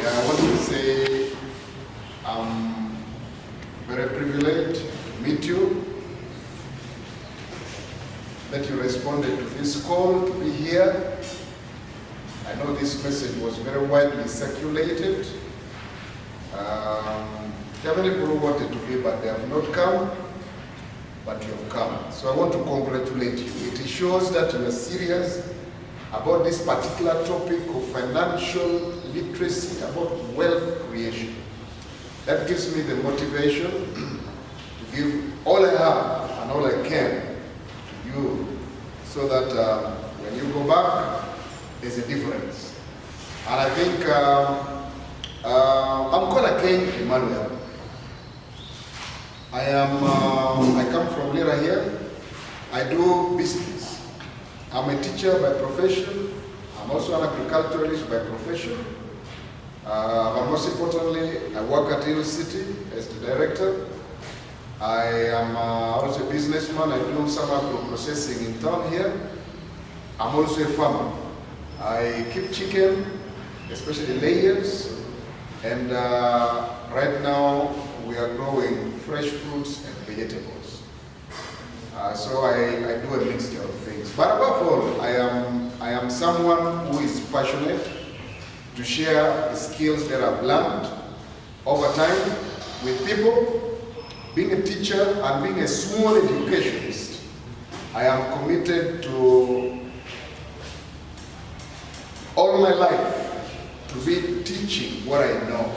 Yeah, I want to say I'm very privileged to meet you, that you responded to this call to be here. I know this message was very widely circulated. There are many people who wanted to be, but they have not come, but you have come. So I want to congratulate you. It shows that you are serious about this particular topic of financial literacy, about wealth creation. That gives me the motivation to give all I have and all I can to you, so that when you go back, there's a difference. And I think I'm called King Emmanuel. I come from Lira here. I do business. I'm a teacher by profession. I'm also an agriculturalist by profession. But most importantly, I work at Hill City as the director. I am also a businessman. I do some agro processing in town here. I'm also a farmer. I keep chicken, especially layers. And right now, we are growing fresh fruits and vegetables. So I do a mixture of things. But above all, I am someone who is passionate to share the skills that I've learned over time with people. Being a teacher and being a small educationist, I am committed to all my life to be teaching what I know.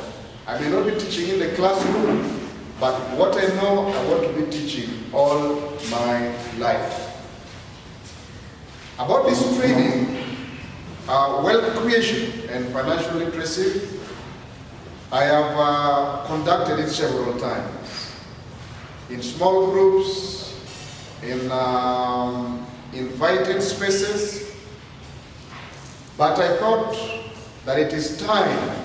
I may not be teaching in the classroom, but what I know, I want to be teaching all my life. About this training, wealth creation and financial literacy, I have conducted it several times. In small groups, in invited spaces, but I thought that it is time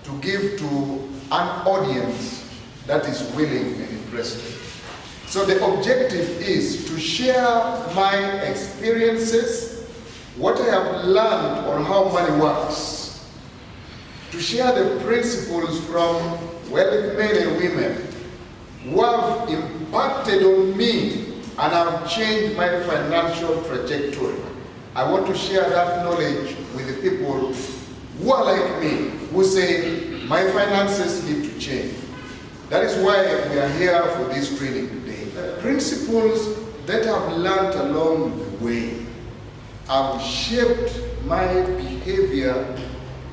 to give to an audience that is willing and interested. So the objective is to share my experiences, what I have learned on how money works, to share the principles from wealthy men and women who have impacted on me and have changed my financial trajectory. I want to share that knowledge with the people who are like me, who say, my finances need to change. That is why we are here for this training today. The principles that I've learned along the way have shaped my behavior,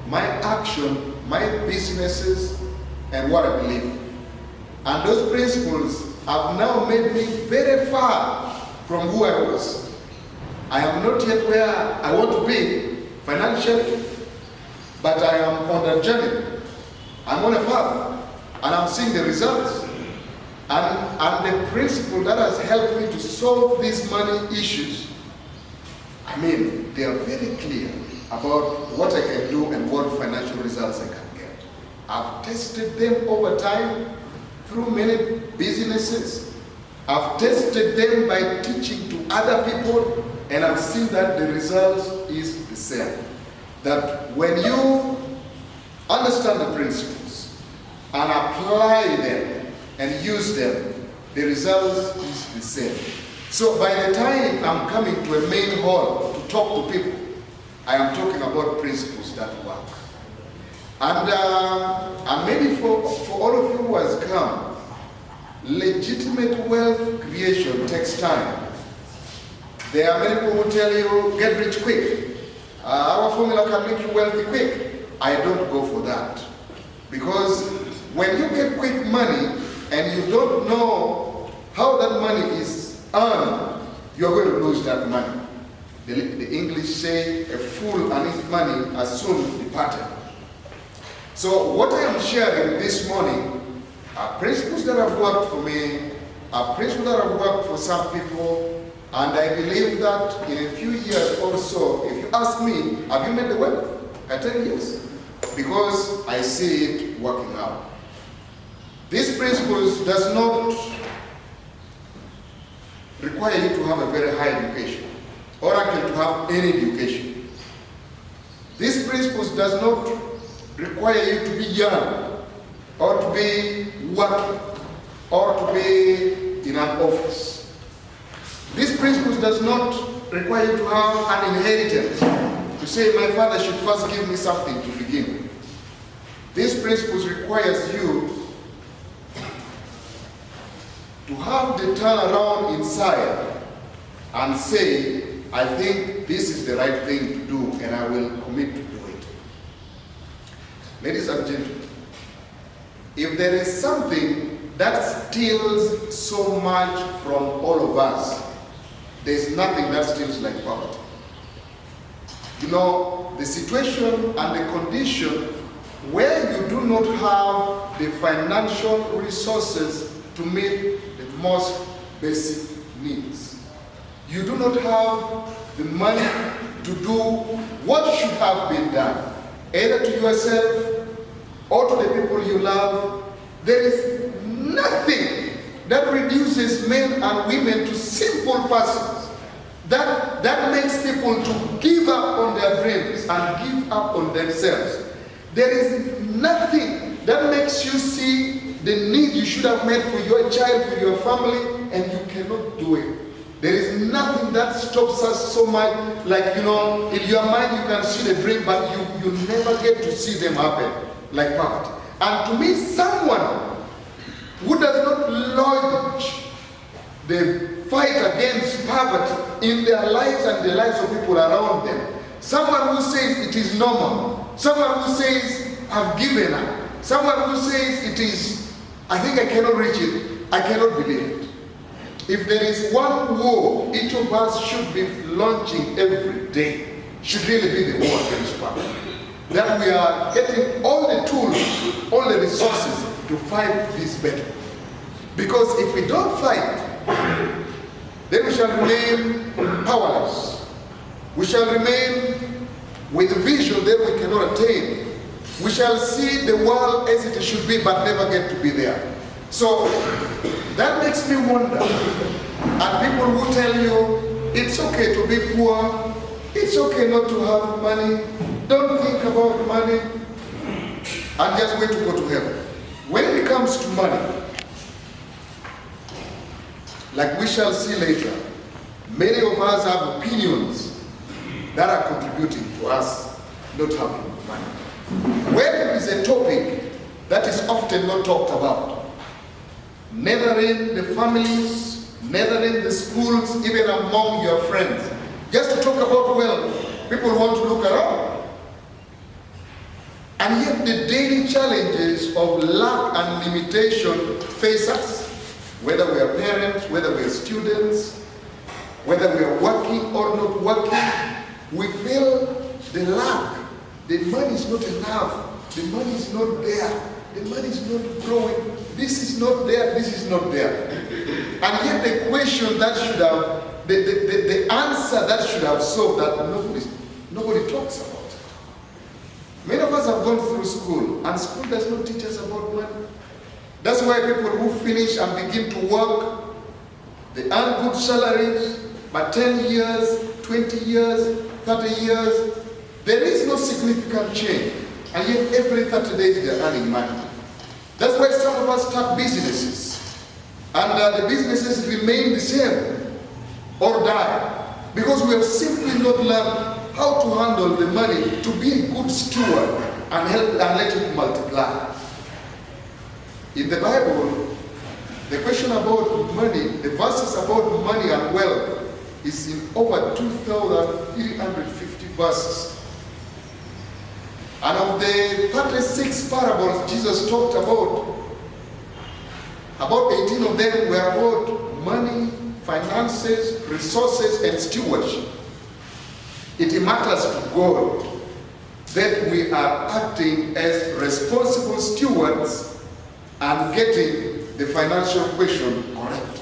my action, my businesses, and what I believe. And those principles have now made me very far from who I was. I am not yet where I want to be financially, but I am on the journey. I'm on a path, and I'm seeing the results. And the principle that has helped me to solve these money issues, I mean, they are very clear about what I can do and what financial results I can get. I've tested them over time through many businesses. I've tested them by teaching to other people, and I've seen that the results is the same. That when you understand the principles and apply them and use them, the results is the same. So by the time I'm coming to a main hall to talk to people, I am talking about principles that work. And maybe for all of you who has come, legitimate wealth creation takes time. There are many people who tell you, get rich quick. Our formula can make you wealthy quick. I don't go for that. Because when you get quick money and you don't know how that money is earned, you're going to lose that money. The English say, a fool and his money are soon departed. So what I am sharing this morning are principles that have worked for me, are principles that have worked for some people, and I believe that in a few years or so, if you ask me, have you made the wealth? I tell you yes, because I see it working out. These principles does not require you to have a very high education, or actually to have any education. These principles does not require you to be young, or to be working, or to be in an office. These principles does not require you to have an inheritance, to say my father should first give me something to begin with. These principles requires you to have the turnaround inside and say, I think this is the right thing to do and I will commit to do it. Ladies and gentlemen, if there is something that steals so much from all of us, there's nothing that steals like poverty. You know, the situation and the condition where you do not have the financial resources to meet the most basic needs. You do not have the money to do what should have been done, either to yourself or to the people you love. There is nothing that reduces men and women to simple persons, that makes people to give up on their dreams and give up on themselves. There is nothing that makes you see the need you should have made for your child, for your family, and you cannot do it. There is nothing that stops us so much, like, you know, in your mind you can see the dream, but you never get to see them happen, like poverty. And to me, someone who does not lodge the fight against poverty in their lives and the lives of people around them, someone who says it is normal, someone who says I've given up, someone who says it is, I think I cannot reach it, I cannot believe it. If there is one war each of us should be launching every day, should really be the war against poverty. That we are getting all the tools, all the resources to fight this battle. Because if we don't fight, then we shall remain powerless. We shall remain with a vision that we cannot attain. We shall see the world as it should be, but never get to be there. So that makes me wonder. And people who tell you it's okay to be poor, it's okay not to have money, don't think about money, and just wait to go to heaven. When it comes to money, like we shall see later, many of us have opinions that are contributing to us not having money. Wealth is a topic that is often not talked about, neither in the families, neither in the schools, even among your friends. Just to talk about wealth, people want to look around. And yet the daily challenges of lack and limitation face us, whether we are parents, whether we are students, whether we are working or not working. We feel the lack. The money is not enough. The money is not there. The money is not growing. This is not there. This is not there. And yet the question that should have, the answer that should have solved that, nobody talks about. Many of us have gone through school, and school does not teach us about money. That's why people who finish and begin to work, they earn good salaries, but 10 years, 20 years, 30 years, there is no significant change. And yet every 30 days they are earning money. That's why some of us start businesses, and the businesses remain the same or die, because we have simply not learned how to handle the money, to be a good steward and help and let it multiply. In the Bible, the question about money, the verses about money and wealth is in over 2,350 verses. And of the 36 parables Jesus talked about 18 of them were about money, finances, resources, and stewardship. It matters to God that we are acting as responsible stewards and getting the financial question correct.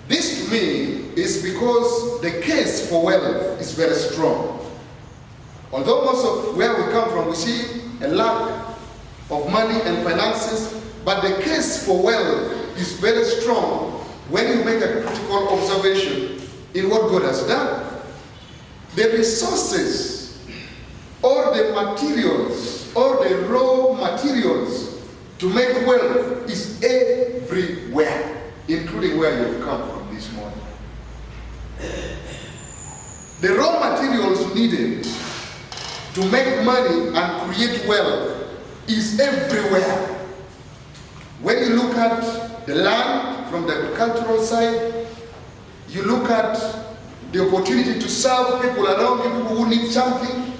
This to me is because the case for wealth is very strong. Although most of where we come from we see a lack of money and finances, but the case for wealth is very strong when you make a critical observation in what God has done. the resources or the materials or the raw materials to make wealth is everywhere, including where you've come from this morning. The raw materials needed to make money and create wealth is everywhere. When you look at the land from the agricultural side, you look at the opportunity to serve people around you, people who need something,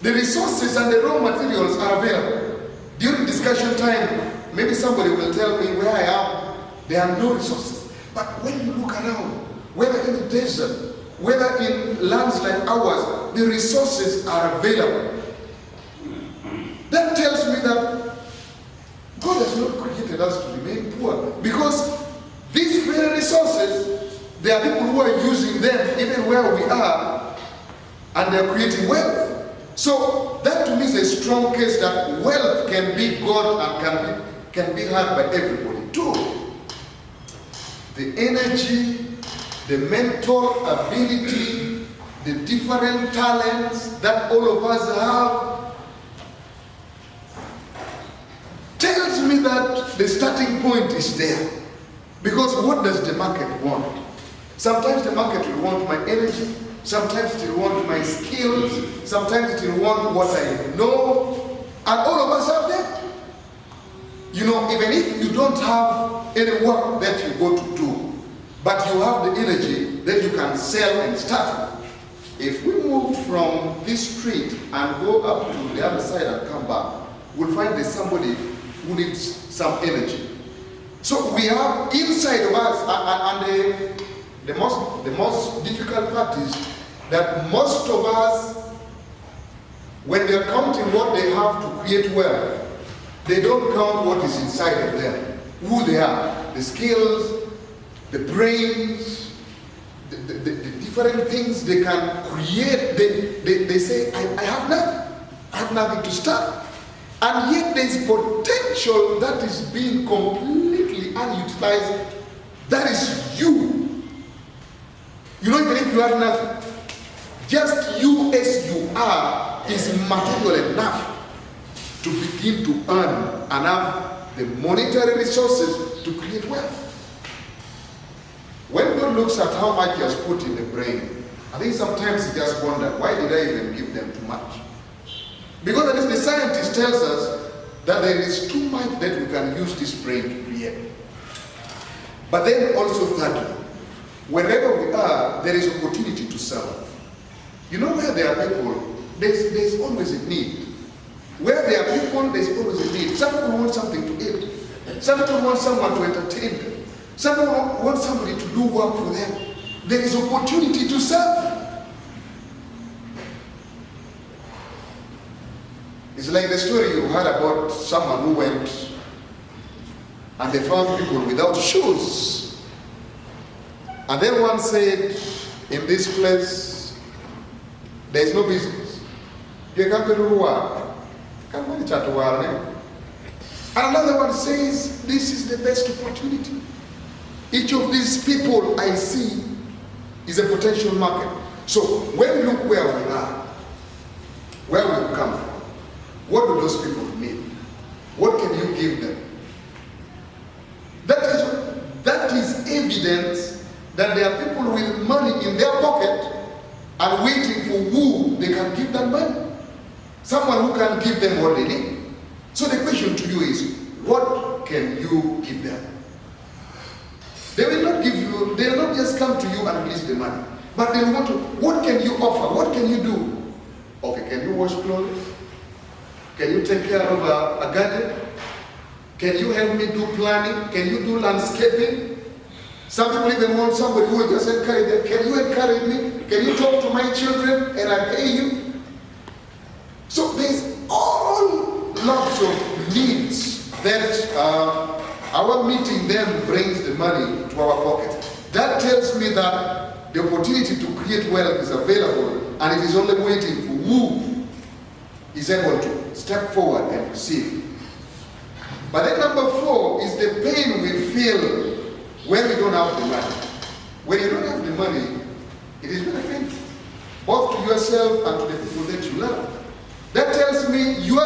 the resources and the raw materials are available. During discussion time, maybe somebody will tell me where I am, there are no resources. But when you look around, whether in the desert, whether in lands like ours, the resources are available. That tells me that God has not created us to remain poor, because these very resources, there are people who are using them even where we are, and they're creating wealth. So that to me is a strong case that wealth can be God and can be had by everybody too. The energy, the mental ability, the different talents that all of us have tells me that the starting point is there. Because what does the market want? Sometimes the market will want my energy, sometimes it will want my skills, sometimes it will want what I know, and all of us have that. You know, even if you don't have any work that you go to do, but you have the energy that you can sell and start with. If we move from this street and go up to the other side and come back, we'll find there's somebody who needs some energy. So we have inside of us, and the most difficult part is that most of us, when they're counting what they have to create wealth, they don't count what is inside of them, who they are, the skills, the brains, the different things they can create. They say, I have nothing. I have nothing to start. And yet there is potential that is being completely unutilized. That is you. You know, even if you have nothing, just you as you are is material enough to begin to earn and have the monetary resources to create wealth. When God looks at how much He has put in the brain, I think sometimes He just wonders, why did I even give them too much? Because at least the scientist tells us that there is too much that we can use this brain to create. But then also thirdly, wherever we are, there is opportunity to serve. You know, where there are people, there's always a need. Where there are people, there's always a need. Some people want something to eat. Some people want someone to entertain them. Some people want somebody to do work for them. There is opportunity to serve. It's like the story you heard about someone who went and they found people without shoes. And then one said, in this place, there is no business. You can't do work. And another one says, this is the best opportunity. Each of these people I see is a potential market. So when we look where we are, where we come from, what do those people need? What can you give them? That is evidence that there are people with money in their pocket and waiting for who they can give that money. Someone who can give them what they need. So the question to you is, what can you give them? They will not give you, they will not just come to you and release the money. But they want to, what can you offer? What can you do? Okay, can you wash clothes? Can you take care of a garden? Can you help me do planning? Can you do landscaping? Some people even want somebody who will just encourage them. Can you encourage me? Can you talk to my children and I pay you? So there's all lots of needs that our meeting then brings the money to our pocket. That tells me that the opportunity to create wealth is available and it is only waiting for who is able to step forward and receive. But then number 4 is the pain we feel when we don't have the money. When you don't have the money, it is very painful. both to yourself and to the people that you love. That tells me your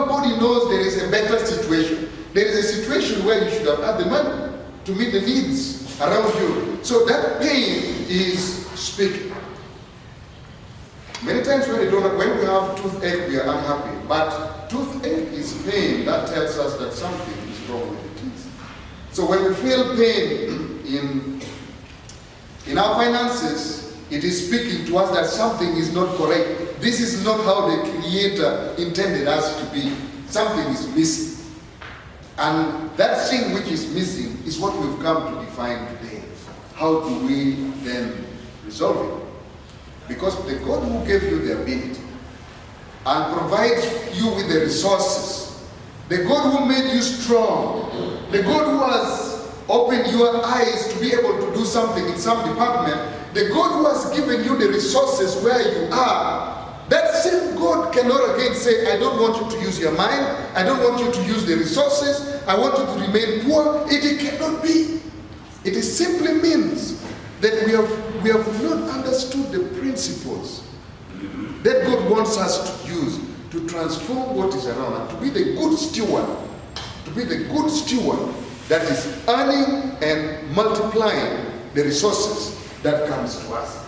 body knows there is a better situation. There is a situation where you should have had the money to meet the needs around you. So that pain is speaking. Many times when we have toothache, we are unhappy. But toothache is pain that tells us that something is wrong with the teeth. So when we feel pain in our finances, it is speaking to us that something is not correct. This is not how the Creator intended us to be. Something is missing. And that thing which is missing is what we've come to define today. How do we then resolve it? Because the God who gave you the ability and provides you with the resources, the God who made you strong, the God who has opened your eyes to be able to do something in some department, the God who has given you the resources where you are, that same God cannot again say, I don't want you to use your mind, I don't want you to use the resources, I want you to remain poor. It cannot be. It simply means that we have not understood the principles that God wants us to use to transform what is around and to be the good steward, that is earning and multiplying the resources that comes to us.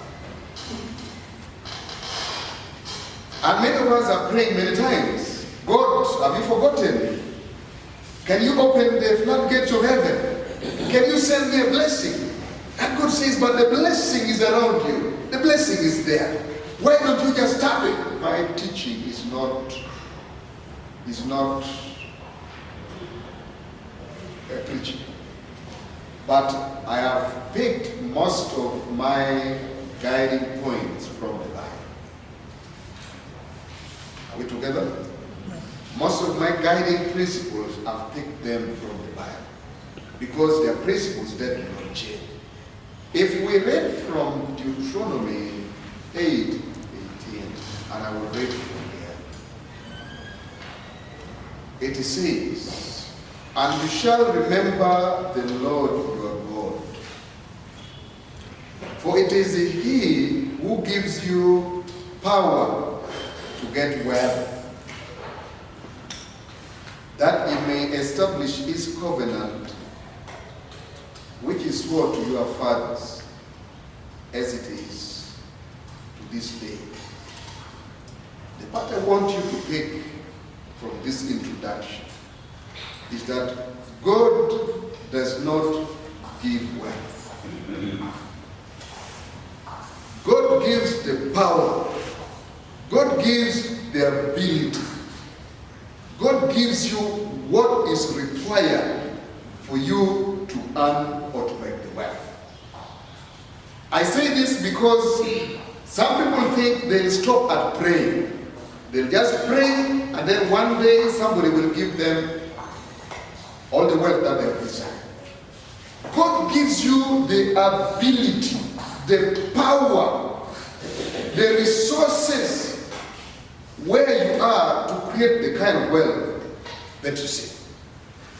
And many of us are praying many times, God, have you forgotten? Can you open the floodgates of heaven? Can you send me a blessing? And God says, but the blessing is around you. The blessing is there. Why don't you just tap it? My teaching is not a preaching. But I have picked most of my guiding points from the Bible. Are we together? Most of my guiding principles, I've picked them from the Bible. Because they are principles that do not change. If we read from Deuteronomy 8:18, and I will read from here. It says, and you shall remember the Lord your God. For it is He who gives you power to get wealth, that He may establish His covenant, which is swore to your fathers, as it is to this day. The part I want you to pick from this introduction is that God does not give wealth. God gives the power. God gives the ability. God gives you what is required for you to earn or to make the wealth. I say this because some people think they'll stop at praying. They'll just pray and then one day somebody will give them all the wealth that they desire. God gives you the ability, the power, the resources where you are to create the kind of wealth that you seek.